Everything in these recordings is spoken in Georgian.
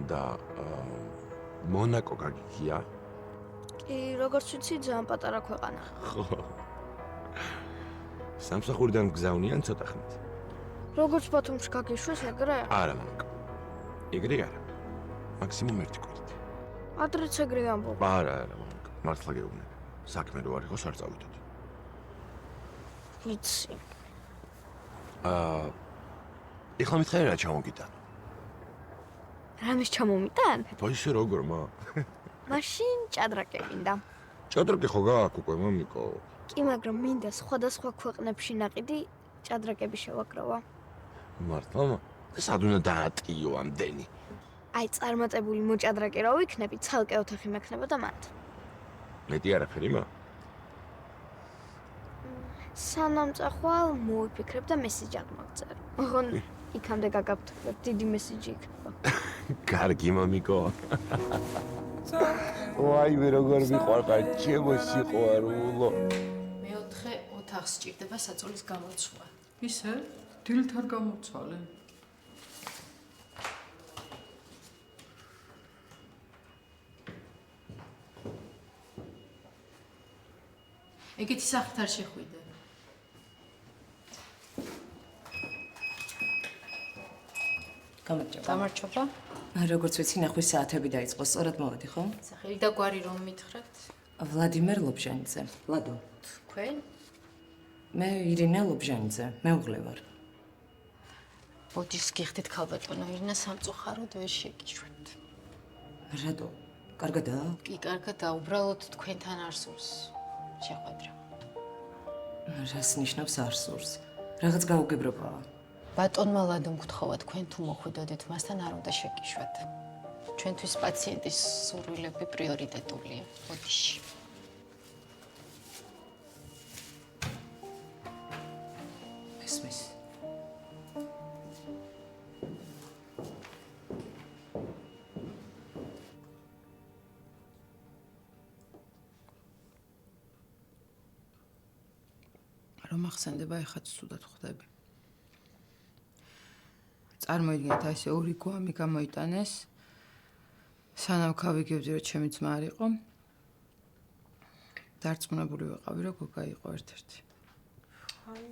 და მონაკო გაგიგია? კი, როგორც ვიცი, ძალიან პატარა ქვეყანა. ხო. სამსახურიდან გზავნიან ცოტა ხნით. როგორც ბათუმში გაგიშვეს, ეგრე? არა, მონაკო. ეგრე არა. მაქსიმუმ 1 კვირით. ადრეც ეგრე ამბობ. არა, მონაკო. მართლა გეუბნები. საქმე რო არ იყოს, არ წავიდოდ. ვიცი. ეხლა მითხარი რა ჩამოგიტან? რამის ჩამომიტან? ისე როგორ, მა? მაშინ ჭადრაკე მინდა. ჭადრაკი ხო გააქვს უკვე, მომიკო? კი, მაგრამ მინდა სხვადასხვა ქვეყნებში ნაყიდი ჭადრაკები შევაკრავა. მართლა, მა? სად უნდა დაატყიო ამდენი? აი, წარმატებული მოჭადრაკე რა ვიქნები, ცალკე ოთახი მექნება და მათ. მეტი არაფერი, მა? სანამ წახვალ, მოვიფიქრებ და მესიჯი აღმაგწერ. ოღონ იქამდე გაგაფრთხილებ, დიდი მესიჯი იქნება. კარგი, მომიკო. ვაი, მე როგორ მიყვარხარ, ჩემო სიყვარულო. მეოთხე ოთახს სჭირდება საწოლის გამოცვლა. ისე? დილით არ გამოცვალე. ეგეთი სახით არ შეხვიდე. გამარჯობა. როგორც ვიცი, ნახვის საათები დაიწყო, სწორად მოვედი, ხო? სახელი და გვარი რომ მითხრათ? ვლადიმერ ლობჟანიძე. ლადო. თქვენ? მე ირინა ლობჟანიძე, მეუღლე ვარ. ბოდიშს გიხდით ქალბატონო, ირინა სამწუხაროდ ვერ შეგიშვებთ. რატო? კარგადაა? კი, კარგადაა, უბრალოდ თქვენთან არ სურს შეხვედრა. რას ნიშნავს არ სურს? რაღაც გაუგებრობაა. ბატონმა ლადომ გთხოვა თქვენ თუ მოხვიდოდით მასთან არ უნდა შეგიშვათ. ჩვენთვის პაციენტის სურვილები პრიორიტეტულია. ბოდიში. მესმის. რომ ახსენდება, ეხაც ცუდად ხვდები. წარმოიდგინეთ, აი ესე ორი გვამი გამოიტანეს. სანამ გავიგებდი, რომ ჩემი ძმა არ იყო. დარწმუნებული ვიყავი, რომ გოგა იყო ერთ-ერთი. აი,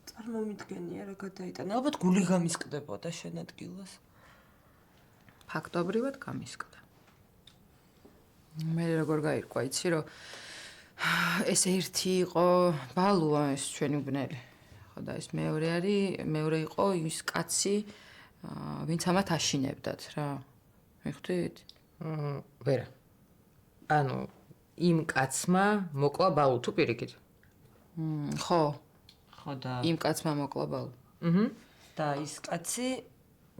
წარმომიდგენია რა გადაიტანა. ალბათ გული გამისკდებოდა შენ ადგილას. ფაქტობრივად გამისკდა. მე როგორ გაირკვა, იცი, რომ ეს ერთი იყო ბალუა, ეს ჩვენი ბნელი. ხო და ეს მეორე იყო ის კაცი, ვინც ამათ აშინებდათ რა. მიხვდით? ვერა. ანუ იმ კაცმა მოკლა ბალუ თუ პირიქით? ხო, ხო და იმ კაცმა მოკლა ბალუ. და ის კაცი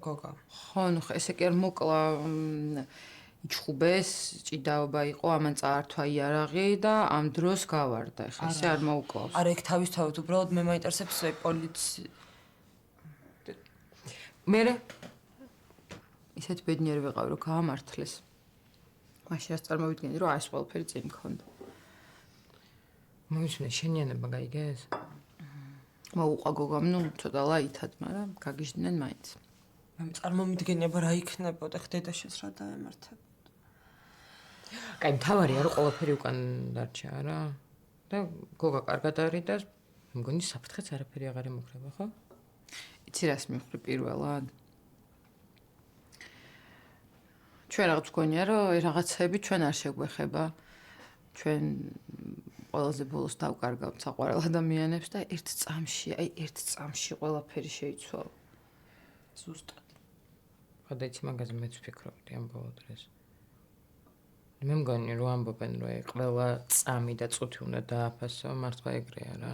გოგა. ხო, ნუ ესე კი არ მოკლა, იჩხუბეს, ჭიდაობა იყო, ამან წაართვა იარაღი და ამ დროს გავარდა. ეხლა ესე არ მოუკლავს. არა, ეგ თავისთავად უბრალოდ მე მაინტერესებს პოლიცია. მერე ისეთ ბედნიერი ვიყავი, რომ გაამართლეს. მაშინ რაც წარმოვიდგენი, რომ ეს ყველაფერი წინ მქონდა. მომისმენე შენიანება გაიგეს? მოუყვა გოგამ, ნუ ცოტა ლაითად, მაგრამ გაგიჟდნენ მაინც. მე წარმომიდგენია, რა იქნებოდა, ხდედაშენს რა დაემართებოდა. კაი, მთავარია რომ ყველაფერი უკან დარჩა რა. და გოგა კარგად არის და მგონი საფრთხეც არაფერი აღარ ემუქრება, ხო? იცი რას მივხვდი პირველად? ჩვენ რაღაც გქონია, რომ რაღაცები ჩვენ არ შეგვეხება. ჩვენ ყველაზე ბოლოს დავკარგავთ საყვარელ ადამიანებს და ერთ წამში ყველაფერი შეიცვალა. ზუსტად. ხოდა იცი მაგაზე მეც ვფიქრობდი ამ ბოლო დროს. მე მგონი რომ ამბობენ რომ ყველა წამი და წუთი უნდა დააფასო, მართლა ეგრეა რა.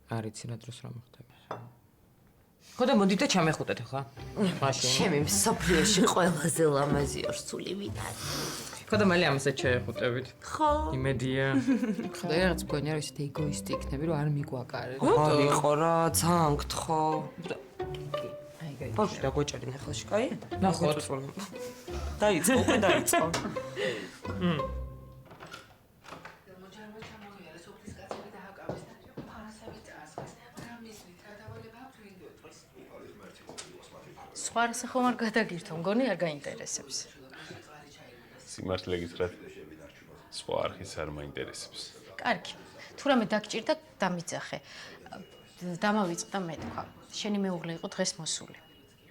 არ იცი რა დროს რა მოხდება. ხოდა მოდით და ჩამეხუტეთ ახლა. მაშინ. ჩემი მსოფლიოში ყველაზე ლამაზი ორსული ვიდან. ხოდა მალე ამასაც შეეხუტებით. ხო. იმედია. ხოდა რაღაც მგონია რომ ისეთი ეგოისტი იქნები, რომ არ მიგვაკარე. არ იყო რა, ძალიან გთხო. აი, გაიგე. ბავშვი და გოჭერინ ახლაში, კაი? ნახოთ. დაიწყო, უკვე დაიწყო. სხვა არასახო არ გადაგირთო, მგონი არ გაინტერესებს. სიმართლე გითხრათ, სხვა არხის არ მაინტერესებს. კარგი. თუ რამე დაგჭირდა, დამიძახე. დამავიწყდა მე თქვა. შენი მეუღლე იყო დღეს მოსული.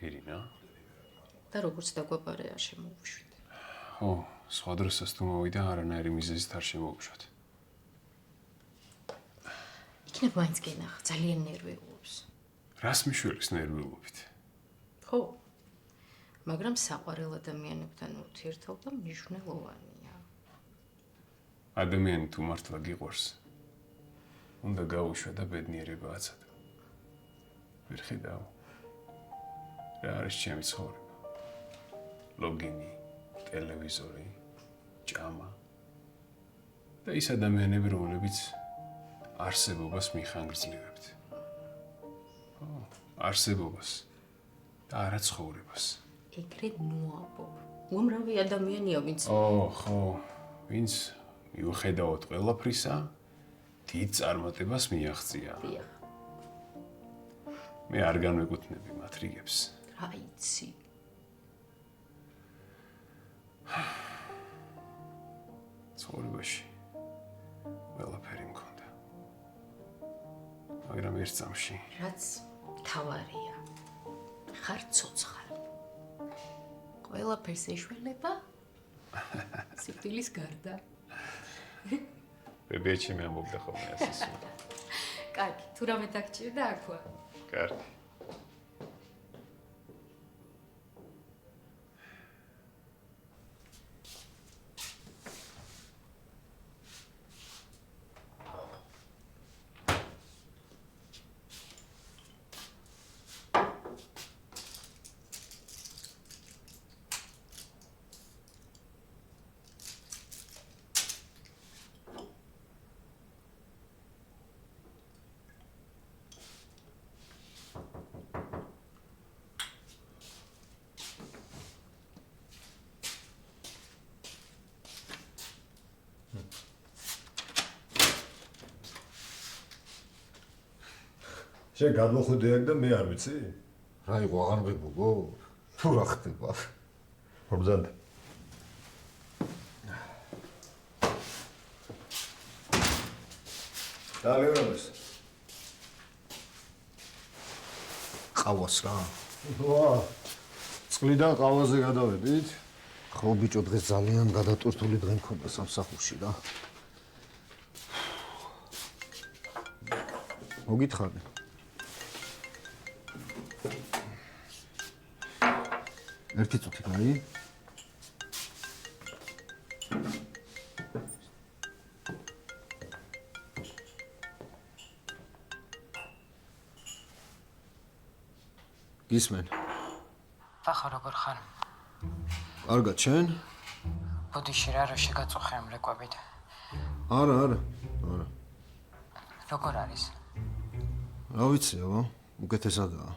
ირინა? და როგორც დაგვაბარე არ შემოვუშვით. ო, სხვა დროსაც თუ მოვიდა, არანაირი მიზეზით არ შემოუშვათ. იქნებ მაინც გენახა, ძალიან ნერვიულობს. რას მიშველის ნერვიულობით? ხო. მაგრამ საყვარელ ადამიანებთან ურთიერთობა მნიშვნელოვანია. ადამიანი თუ მართლა გიყვარს, უნდა გაუშვა და ბედნიერება აცადა. ვერ ხედავ. რა არის ჩემი ცხოვრება? ლოგინი, ტელევიზორი, ჭამა. და ის ადამიანები, რომლებიც არსებობას მიხანგრძლივებთ. არსებობას და არა ცხოვრებას. ეგრე ნუაბო. უამრავი ადამიანია, ვინც ხო, ვინც მიუხედავად ყველაფრისა, დიდ წარმატებას მიაღწია. დიახ. მე არ განვეკუთვნები მათ რიგებს. რა იცი? ცხოვრებაში ყველაფერი მქონდა. მაგრამ ერთ წამში რაც თავარია. ხარ ცოცხალი. ყველაფერს ეშველება სიკვდილის გარდა. ბებიაჩემი ამბობდა ხოლმე ასე. კარგი, თუ რამე დაგჭირდა აქვე. კარგი. შენ გადმოხვიდე აქ და მე არ ვიცი? რა იყო აღარ მღებულო? თუ რა ხდება? მობზანდა. დალევრამეს. ყავას რა. ვა. წყლიდან ყავაზე გადავედით? ხო ბიჭო, დღეს ძალიან გადატვირთული დღე მქონდა სამსახურში რა. მოგითხარი. ერთი წუთი კაი? გისმენ. ახლა როგორ ხარ? კარგად, შენ? ბოდიში რა შეგაწუხე ამ რეკვებით. არა. როგორ არის? რა ვიცი, აბა, უკეთესადაა.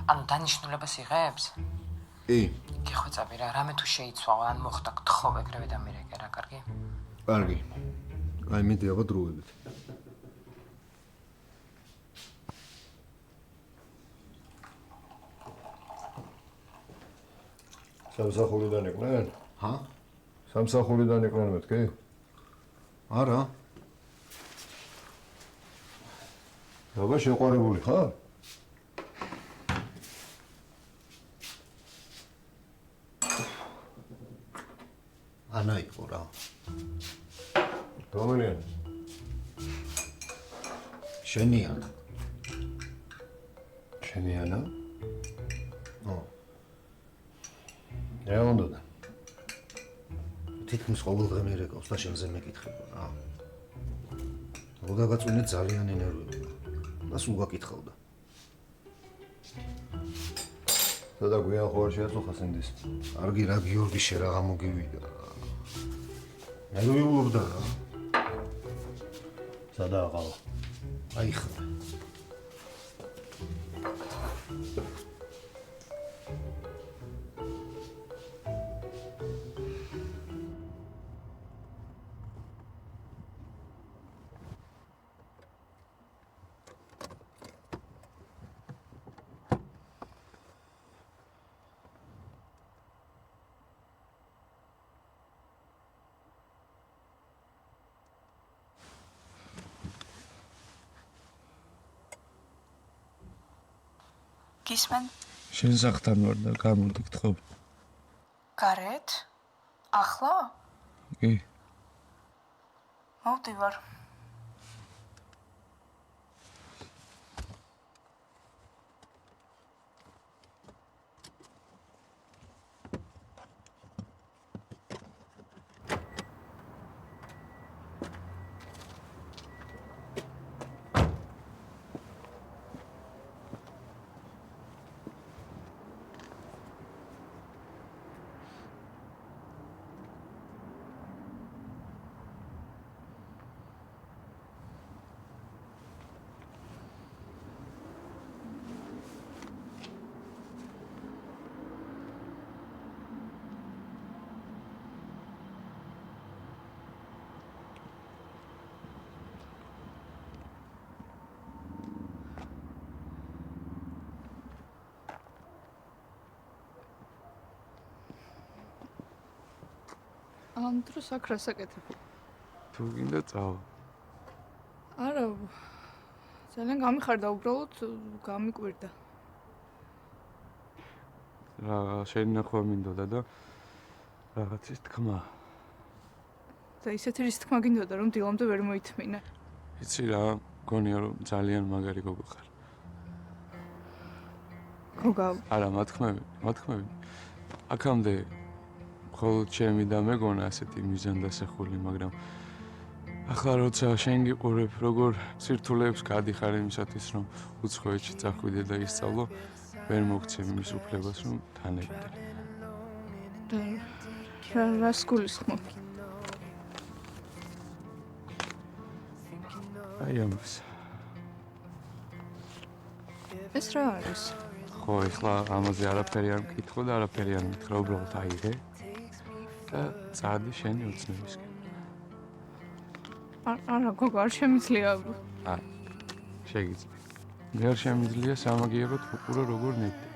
ანუ დანიშნულებას იღებს? კი. გიხვეწები რა, რამე თუ შეიცვალა, ან მოხდა გთხოვ ეგრევე დამირეკე რა, კარგი? კარგი. აი მიდი აბა დროებით. სამსახურიდან იყვნენ? ჰა? სამსახურიდან იყვნენ მეთქი? არა. აბა შეყვარებული ხარ? ანა იყო რა. რომელია? შენია. შენიანა? ო. რა უნდა? თითქმის ყოველ დღე მერეკავს და შენზე მეკითხება რა. მოგაგაწვინე ძალიან ენერგიული. და სულ გაკითხავდა. სადა გვიან ხო არ შეაწუხა სინდის? კარგი რა გიორგი შე რაღა მოგივიდა. ნერვიულობდა რა. სადა აყავა? აი ხა. გისმენ? შენ სახთან ვარ და გამოდი გთხოვ. გარეთ? ახლა? კი. მოვდივარ. ამ დროს აქ რა საკეთებ? თუ გინდა წავა. არა. ძალიან გამიხარდა, უბრალოდ გამიკვირდა. რა შენ ნახვა მინდოდა და რაღაცის თქმა. და ისეთი რის თქმა გინდოდა, რომ დილამდე ვერ მოითმინე. იცი რა, გონია რომ ძალიან მაგარი გოგო ხარ. გოგა. არა, მათქმები. აქამდე მხოლოდ ჩემი და მეგონა ასეთი მიზანდასახული, მაგრამ ახლა როცა შენ გიყურებ, როგორ სირთულეებს გადიხარ იმისათვის, რომ უცხოეთში წახვიდე და ისწავლო, ვერ მოგცემ იმის უფლებას, რომ თან ევიდე. რას გულისხმობ? აი ამას. ეს რა არის? ხო, ეხლა ამაზე არაფერი არ მკითხო და არაფერი არ მითხრა, უბრალოდ აიღე და წადი შენი ოცნებისკენ. არა, გოგო, არ შემიძლია. არა, შეგიძლია. მე არ შემიძლია სამაგიეროდ უყურო როგორ ნებდი.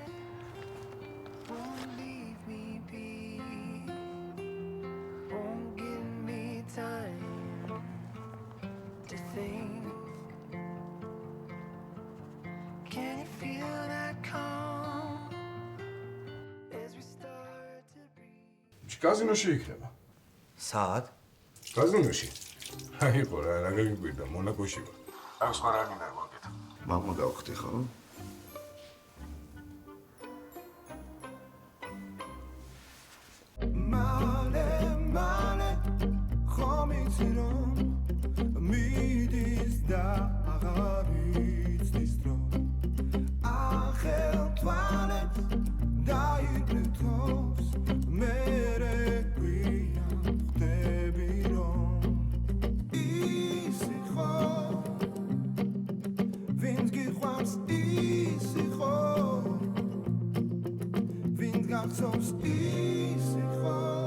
კაზინოში იქნება. საათ? კაზინოში. აი ხო რა გაგიკვირდა მონაკოში ვარ. აი სხვა რა გინდა მოგეთ. მამა გავხდი ხო? მალე ხომიცი რომ მიდის და აღარ იცის დრო ახელთვალეთ დაიბრეთოს მერე გვიან ხდები რომ ისი ხო ვინც გიყვარს ისი ხო ვინც გახსოვს ისი ხო